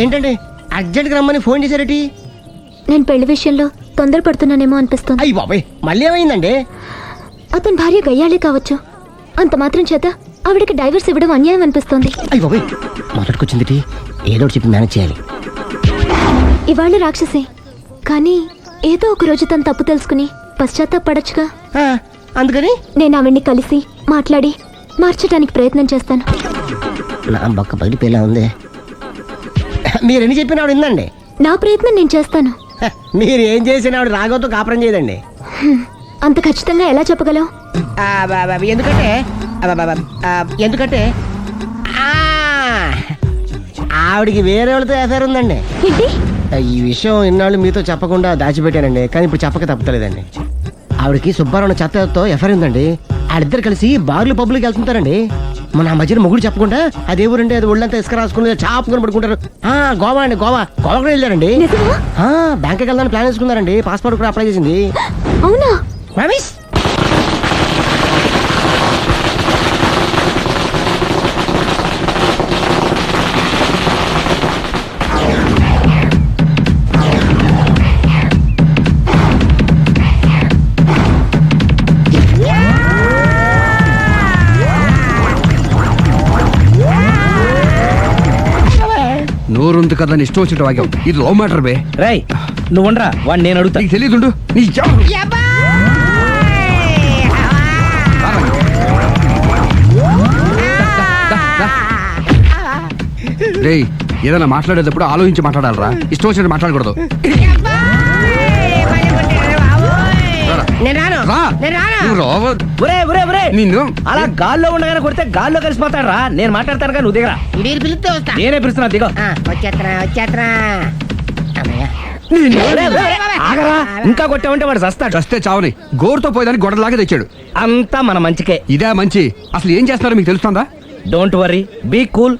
ఏంటండి అర్జెంట్గా రమ్మని ఫోన్ చేశారటి? నేను పెళ్లి విషయంలో తొందరపడుతున్నానేమో అనిపిస్తుంది. అయ్యి బాబాయ్, మళ్ళీ ఏమైందండి? అతని భార్య గయ్యాళే కావచ్చు, అంత మాత్రం చేత ఆవిడకి డైవర్స్ ఇవ్వడం అన్యాయం అనిపిస్తోంది. అయ్యి బాబాయ్, మొదటికొచ్చింది ఏదో చెప్పి మేనేజ్ చేయాలి. ఇవాళ రాక్షసే, కానీ ఏదో ఒక రోజు తను తప్పు తెలుసుకుని పశ్చాత్తాపడొచ్చుగా. అందుకని నేను ఆవిడ్ని కలిసి మాట్లాడి మార్చడానికి ప్రయత్నం చేస్తాను. నా బొక్క పగిలిపోయేలా ఉంది. మీరెన్ని చెప్పిన ఆవిడ ఉందండి. నా ప్రయత్నం నేను చేస్తాను. మీరు ఏం చేసిన ఆవిడ రాగవతో కాపురం చేయదండి. అంత ఖచ్చితంగా ఎలా చెప్పగలవు? ఎందుకంటే ఎందుకంటే ఆవిడికి వేరే వాళ్ళతో ఎఫైర్ ఉందండి. ఏంటి? ఈ విషయం ఇన్నాళ్ళు మీతో చెప్పకుండా దాచిపెట్టానండి, కానీ ఇప్పుడు చెప్పక తప్పలేదండి. ఆవిడకి సుబ్బారావు చెత్తతో ఎఫైర్ ఉందండి. వాళ్ళిద్దరు కలిసి బార్లు పబ్లిక్ వెళ్తుంటారండి. మన ఆ మధ్యన మొగుడు చెప్పకుండా అదే ఊరండి, అది ఒళ్ళంతా ఇసుక రాసుకుని చాపుకొని పడుకుంటారు. గోవా అండి, గోవా కూడా వెళ్ళారండి. బ్యాంక్కి వెళ్దాని ప్లాన్ వేసుకున్నారండి. పాస్పోర్ట్ కూడా అప్లై చేసింది. అవునా? రమేష్, నోరుంది కదా ఇష్టం వచ్చినట్టు వాక్యం. ఇది లవ్ మ్యాటర్ బే. రై నువ్వు ఉండరా, వాడిని నేను అడుగుతా. నీకు తెలియదుండు. రే, ఏదైనా మాట్లాడేటప్పుడు ఆలోచించి మాట్లాడాలరా, ఇష్టం వచ్చినట్టు మాట్లాడకూడదు. నిన్ను అలా గాల్లో ఉండగానే కొడితే గాల్లో కలిసిపోతాడు రా. నేను మాట్లాడతాను కానీ నువ్వు దిగరా. మీరు పిలిస్తే వస్తా. నేనే పిలుస్తున్నా, దిగో. వచ్చేత్తనా. ఆగరా, ఇంకా కొట్టామంటే వాడు చస్తాడు. చస్తే చావని గోరుతో పోయేదానికి గొడవలాగే తెచ్చాడు. అంతా మన మంచికే. ఇదే మంచి. అసలు ఏం చేస్తున్నారో మీకు తెలుస్తుందా? Don't worry, be cool.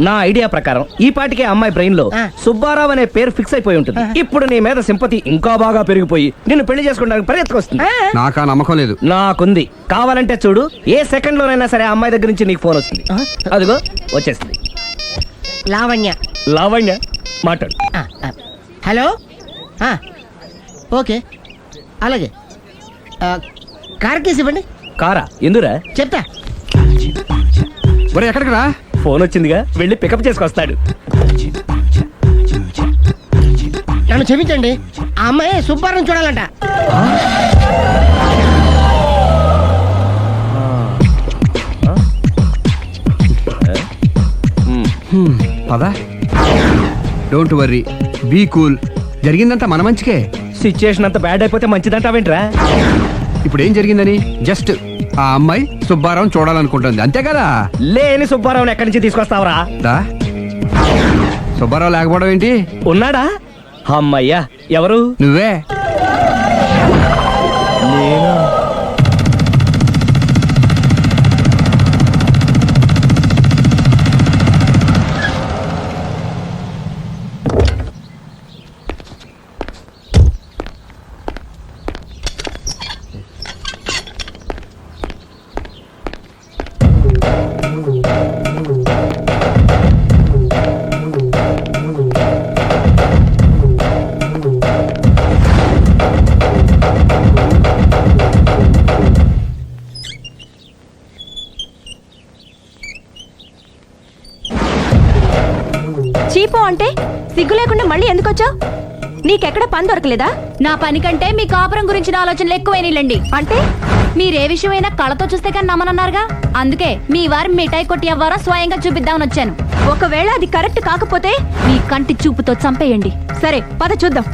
నా ఐడియా ప్రకారం ఈ పాటికే అమ్మాయి బ్రెయిన్ లో సుబ్బారావు అనే పేరు ఫిక్స్ అయిపోయి ఉంటుంది. ఇప్పుడు నీ మీద సింపతి ఇంకా బాగా పెరిగిపోయి నిన్ను పెళ్లి చేసుకోవడానికి పరిగెత్తుకొస్తుంది. నాకా నమ్మకం లేదు. నాకుంది. కావాలంటే చూడు, ఏ సెకండ్ లోనైనా సరే అమ్మాయి దగ్గర నుంచి నీకు ఫోన్ వస్తుంది. అదిగో వచ్చేస్తుంది. లావణ్య. లావణ్య మాట్లాడు. హలో. ఓకే, అలాగే. కార్ కేసు ఇవ్వండి. కారా? ఎందురా? చెప్తా. ఒరే, ఎక్కడికి రా? ఫోన్ వచ్చిందిగా, వెళ్ళి పికప్ చేసుకొస్తాడు. నన్ను క్షమించండి, ఆ అమ్మాయి సుబ్బారావు చూడాలంట. పదా. Don't worry, be cool. జరిగిందంతా మన మంచికే. సిచ్యుయేషన్ అంతా బ్యాడ్ అయిపోతే మంచిదంటావేంట్రా? ఇప్పుడు ఏం జరిగిందని జస్ట్ ఆ అమ్మాయి సుబ్బారావు చూడాలనుకుంటుంది, అంతే కదా. లేని సుబ్బారావుని ఎక్కడి నుంచి తీసుకొస్తావరా? సుబ్బారావు లేకపోవడం ఏంటి? ఉన్నాడా? అమ్మయ్యా, ఎవరు? నువ్వే. చీపో అంటే సిగ్గు లేకుండా మళ్ళీ ఎందుకు వచ్చావు? నీకెక్కడ పని దొరకలేదా? నా పని కంటే మీ కాపురం గురించిన ఆలోచనలు ఎక్కువైనాయిలండి. అంటే మీరే విషయమైనా కళ్ళతో చూస్తే కానీ నమ్మనన్నారుగా, అందుకే మీ వారి మిఠాయి కొట్టి అవ్వారో స్వయంగా చూపిద్దామని వచ్చాను. ఒకవేళ అది కరెక్ట్ కాకపోతే మీ కంటి చూపుతో చంపేయండి. సరే, పద చూద్దాం.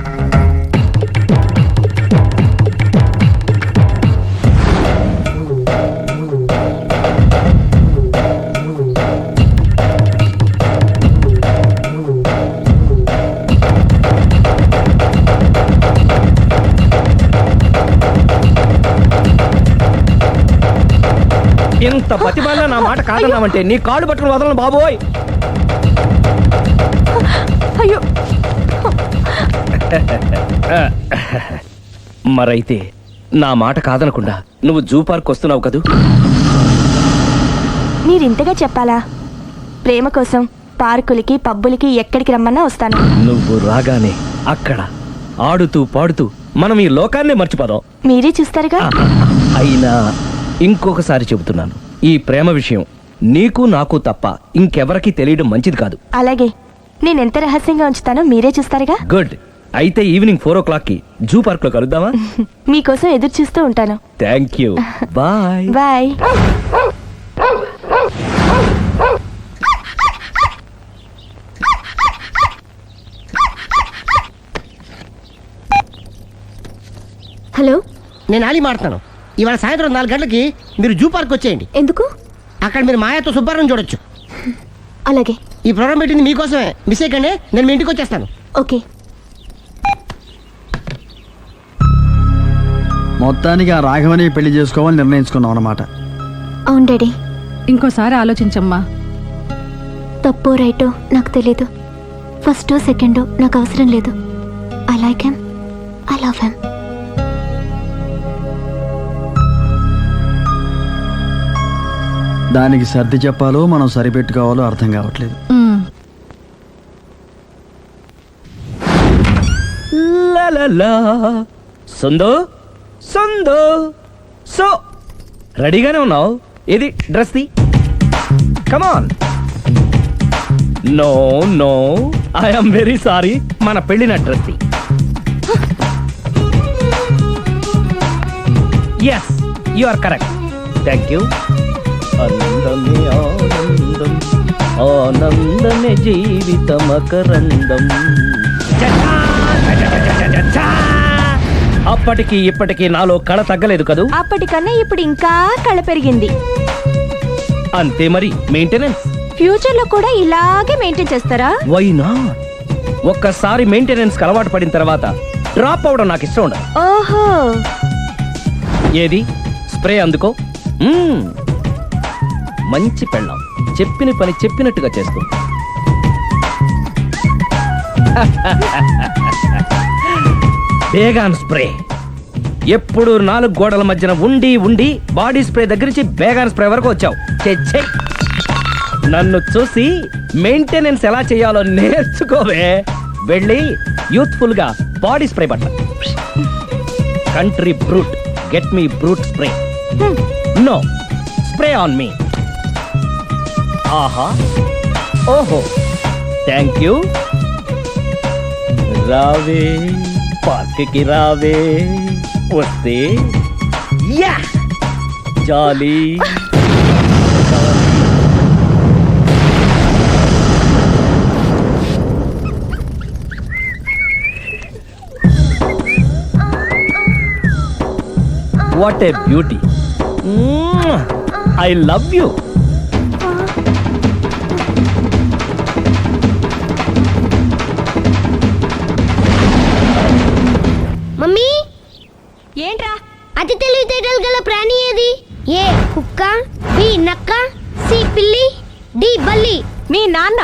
ఇంత బతిమాలినా నా మాట కాదన్నామంటే నీ కాళ్ళు పట్టుకుని వదలను బాబోయ్. అయ్యో, మరైతే నా మాట కాదనకుండా నువ్వు జూ పార్క్ వస్తున్నావు కదూ? మీరింతగా చెప్పాలా? ప్రేమ కోసం పార్కులకి పబ్బులకి ఎక్కడికి రమ్మన్నా వస్తాను. నువ్వు రాగానే అక్కడ ఆడుతూ పాడుతూ మనం ఈ లోకాన్ని మర్చిపోదాం. మీరే చూస్తారుగా. అయినా ఇంకొకసారి చెబుతున్నాను, ఈ ప్రేమ విషయం నీకు నాకు తప్ప ఇంకెవరికి తెలియడం మంచిది కాదు. అలాగే, నేను ఎంత రహస్యంగా ఉంచుతానో మీరే చూస్తారుగా. గుడ్. అయితే ఈవినింగ్ 4 o'clock కి జూ పార్క్ లో కలుద్దామా? మీకోసం ఎదురు చూస్తూ ఉంటాను. Thank you. Bye. Bye. Hello, నేను ఆలి మాడుతున్నాను. ఇవాళ సాయంత్రం 4 గంటలకి మీరు జూ పార్క్ వచ్చేయండి. ఎందుకు? అక్కడ మీరు మాయాతో సుబ్బారావు చూడొచ్చు. అలాగే. ఈ ప్రోగ్రామ్ పెట్టింది మీకోసమే. మిస్ అయ్యకండి, నేను మీ ఇంటికి వచ్చేస్తాను. ఓకే. మొత్తానికి ఆ రాఘవని పెళ్లి చేసుకోవాలని నిర్ణయించుకున్నాం అన్నమాట. అవును డాడీ. ఇంకోసారి ఆలోచించమ్మా. తప్పో రైటో నాకు తెలీదు. ఫస్టో సెకండో నాకు అవసరం లేదు. I like him, I love him. దానికి సర్ది చెప్పాలో మనం సరిపెట్టుకోవాలో అర్థం కావట్లేదు. లా లా లా. సందో సందో సో రెడీగానే ఉన్నావు? ఇది డ్రెస్ ది. Come on. No no, I'm very sorry. మన పెళ్ళిన డ్రెస్ ది. Yes, you are correct. Thank you. అందమే ఆనందం, ఆనందమే జీవితమకరందం. అప్పటికి ఇప్పటికి నాలో కళ తగ్గలేదు కదూ. అప్పటికన్నా ఇప్పుడు ఇంకా కళ పెరిగింది. అంతే మరి, మెయింటెనెన్స్. ఫ్యూచర్ లో కూడా ఇలాగే మెయింటైన్ చేస్తారా? Why not? ఒక్కసారి మెయింటెనెన్స్ కి అలవాటు పడిన తర్వాత డ్రాప్ అవడం నాకు ఇష్టం ఉండదు. ఓహో. ఏది స్ప్రే అందుకో. మంచి పెళ్ళాం, చెప్పిన పని చెప్పినట్టుగా చేస్తూ. Baygon spray. ఎప్పుడు 4 గోడల మధ్యన ఉండి ఉండి బాడీ స్ప్రే దగ్గర నుంచి బేగాన్ స్ప్రే వరకు వచ్చావు. ఛే, నన్ను చూసి మెయింటెనెన్స్ ఎలా చేయాలో నేర్చుకోవే. వెళ్ళి యూత్ఫుల్ గా బాడీ స్ప్రే పట్ల. Country brute, get me brute spray. No, spray on me. ఆహా, ఓహో, థ్యాంక్ యూ. రావే పార్క్కి రావే, వస్తే yeah jolly. What a beauty. I love you. Mummy, ఏంట్రా? అతి తెలివితేటలు గల ప్రాణి ఏది? ఏ కుక్క, బి నక్క, సి పిల్లి, డి బల్లి. మీ నాన్న.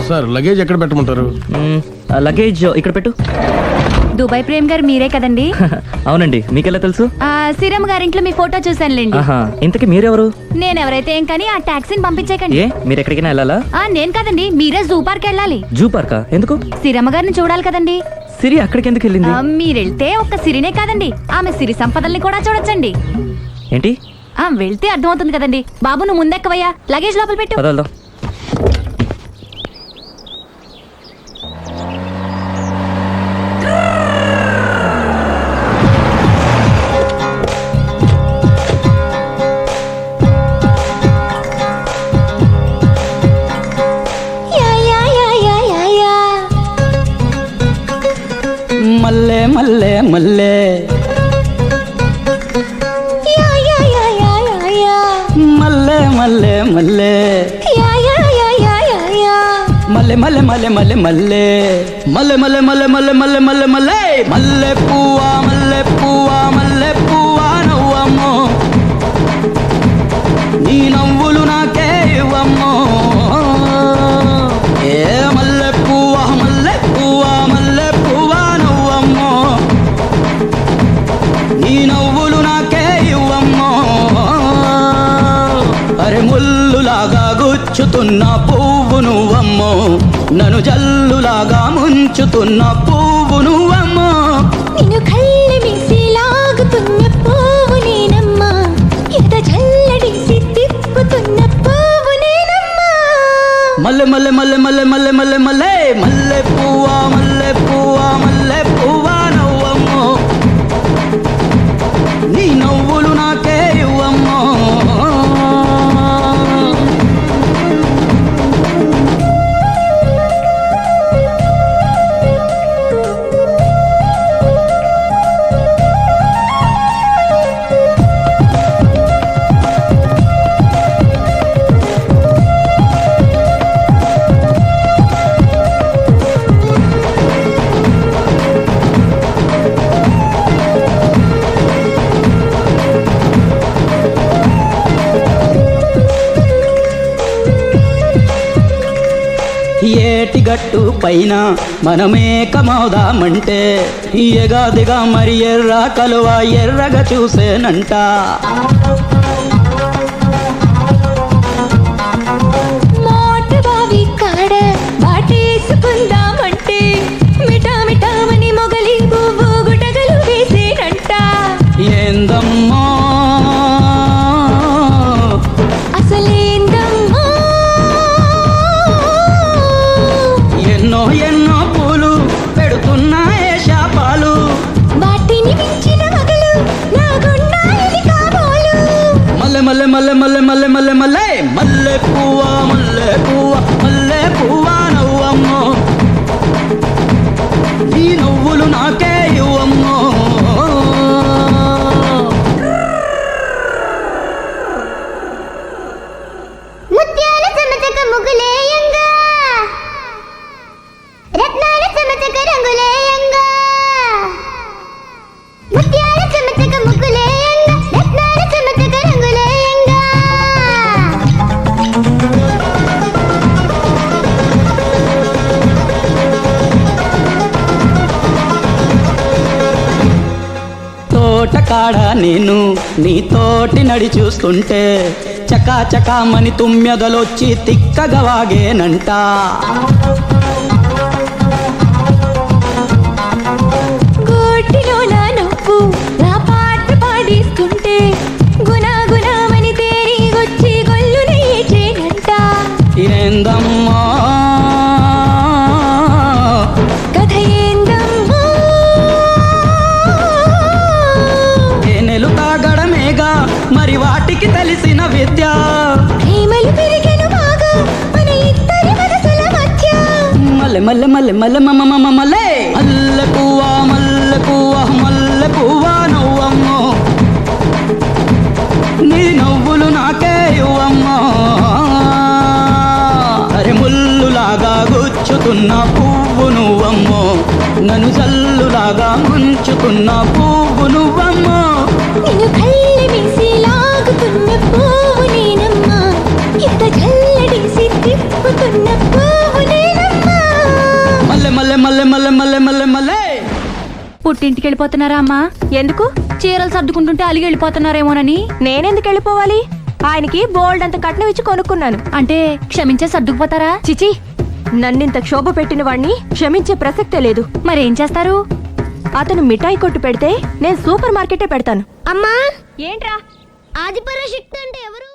సార్, లగేజ్ ఎక్కడ పెట్టమంటారు? లగేజ్ ఇక్కడ పెట్టు. దుబాయ్ ప్రేమ్ గారు మీరే కదండి? అవునండి, మీకెలా తెలుసు? శ్రీరమ్మ గారింట్లో మీ ఫోటో చూసానులేండి. ఇంతకీ మీరెవరు? నేనెవరైతే ఏం కానీ ఆ టాక్సీని పంపించేకండి. ఏ, మీరు ఎక్కడికైనా వెళ్ళాలా? నేను కదండి, మీరే జూ పార్క్ వెళ్ళాలి. జూ పార్కా? ఎందుకు? శ్రీరమ్మ గారిని చూడాలి కదండి. సిరి అక్కడికి ఎందుకు వెళ్ళింది? మీరెళ్తే ఒక్క సిరినే కాదండి, ఆమె సిరి సంపదల్ని కూడా చూడొచ్చండి. ఏంటి? వెళ్తే అర్థమవుతుంది కదండి. బాబు, నువ్వు ముందెక్కవయ్యా, లగేజ్ లోపల పెట్టు. పదల్దాం. మల్లె మల్లె మల్లె మల్లె మల్లె మల్లె మల్లె మల్లె మల్లె మల్లె మల్లె మల్లె మల్లె మల్లె మల్లె మల్లె మల్లె మల్లె పువ్వా మల్లె పువ్వా మల్లె పువ్వా నవ్వమ్మో, నీ నవ్వులు నాకే ఇవ్వమ్మో. ముల్లులాగా గుచ్చుతున్న పువ్వు నువ్వమ్మో, నన్ను జల్లులాగా ముంచుతున్న పువ్వు నువ్వమ్మో. నిన్ను కళ్ళి మీసి లాగుతున్న పువ్వు నేనమ్మా, ఎద జల్లడిసి తిప్పుతున్న పువ్వు నేనమ్మా. మల్లె మల్లె మల్లె మల్లె మల్లె మల్లె మల్లె మల్లె పువ్వా మల్లె పువ్వా మల్లె పువ్వా నవ్వమ్మో, నీ నవ్వులు నాకే ఇవ్వమ్మో. ఏటిగట్టు పైన మనమేకమవుదామంటే ఎగాదిగా మరి ఎర్ర కలువ ఎర్రగా చూసేనంట. మోటు బావి కాడ బాటేసుకుందామంటే మిఠా మిఠామని మొగలి పువ్వు గుటగలు వేసేనంట. ఏందమ్మో అసలేందమ్మా ఎన్నో ఎన్నో పూలు పెడుతున్నాయే శాపాలు, వాటిని మించిన మగలు నా గుండాలని కాబోలు. మల్లె మల్లె మల్లె మల్లె మల్లె మల్లె మల్లె మల్లె పువ్వా మల్లె పువ్వా మల్లె పువ్వా నవ్వమ్మో, నీ నవ్వులు నాకే ఇవ్వమ్మో. ముత్యాల చెమచక ముగ్గులేయంగా, రత్నాల చెమచక రంగులేయంగా. ముత్యాల చెమచక ముగ్గులేయంగా, రత్నాల చెమచక రంగులేయంగా. తోటకాడ నేను నీ తోటి నడి చూస్తుంటే చకా చకామని తుమ్మెదలొచ్చి తిక్కగా వాగేనంట. గోటిలోన నువ్వు నా పాట పాడిస్తుంటే గునా గునామని తేరిగొచ్చి గొల్లున ఏచేనంట. ఏందమ్మా కథ ఏందమ్మా తేనెలు తాగడమేగా మరి వాటికి తెలిసిన విద్య. ప్రేమలు పెరిగెను బాగా మన ఇద్దరి మనసుల మధ్య. మల్లె మల్లె మల్లె మల్లె మమ మమ మల్లె మల్లె పువ్వా మల్లె పువ్వా మల్లె పువ్వా నవ్వమ్మో, నీ నవ్వులు నాకే ఇవ్వమ్మో. అరే ముల్లులాగా గుచ్చుతున్న పువ్వు నువ్వమ్మో, నన్ను జల్లులాగా ముంచుతున్న పువ్వు నువ్వమ్మో. నిన్ను కళ్ళి మీసి లాగుతున్న పువ్వు నేనమ్మా, ఎద జల్లడిసి తిప్పుతున్న పువ్వు నేనమ్మా. మల్లె మల్లె మల్లె మల్లె మల్లె మల్లె మల్లె పుట్టింటికి వెళ్ళిపోతున్నారా అమ్మా? ఎందుకు? చీరలు సర్దుకుంటుంటే అలిగి వెళ్ళిపోతున్నారేమోనని. నేనెందుకు వెళ్ళిపోవాలి? ఆయనకి బోల్డ్ అంత కట్నం ఇచ్చి కొనుక్కున్నాను. అంటే క్షమించే సర్దుకుపోతారా? చిచి, నన్నింత క్షోభ పెట్టిన వాణ్ణి క్షమించే ప్రసక్తే లేదు. మరేం చేస్తారు? అతను మిఠాయి కొట్టు పెడితే నేను సూపర్ మార్కెటే పెడతాను. అమ్మా ఏంట్రా? ఆదిపరాశక్తి అంటే ఎవరు?